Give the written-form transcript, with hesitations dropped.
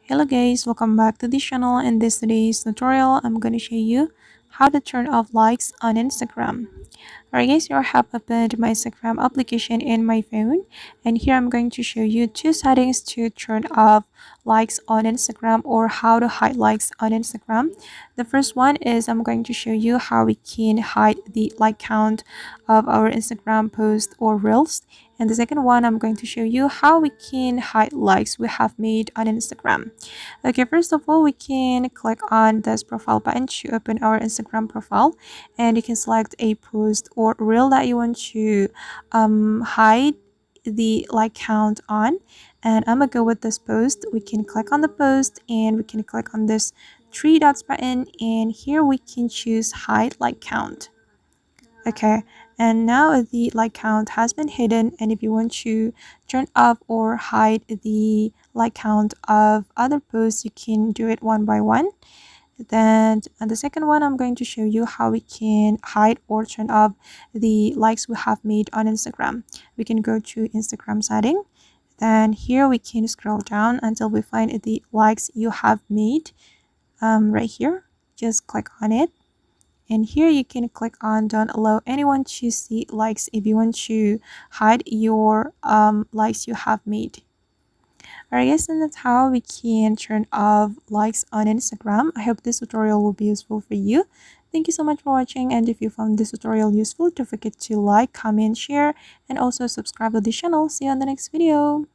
Hello guys, welcome back to this channel. In this today's tutorial, I'm going to show you how to turn off likes on Instagram. Alright guys, I have opened my Instagram application in my phone, and here I'm going to show you two settings to turn off likes on Instagram or how to hide likes on Instagram. The first one is I'm going to show you how we can hide the like count of our Instagram post or reels. And the second one, I'm going to show you how we can hide likes we have made on Instagram. Okay, first of all, we can click on this profile button to open our Instagram profile, and you can select a post or reel that you want to hide the like count on. And I'm gonna go with this post. We can click on the post and we can click on this three dots button, and here we can choose hide like count. Okay, and now the like count has been hidden, and if you want to turn off or hide the like count of other posts, you can do it one by one. Then and the second one, I'm going to show you how we can hide or turn off the likes we have made on Instagram. We can go to Instagram setting, then here we can scroll down until we find the likes you have made. Right here, just click on it, and here you can click on don't allow anyone to see likes if you want to hide your likes you have made. Alright guys, and that's how we can turn off likes on Instagram. I hope this tutorial will be useful for you. Thank you so much for watching, and if you found this tutorial useful, don't forget to like, comment, share, and also subscribe to the channel. See you on the next video.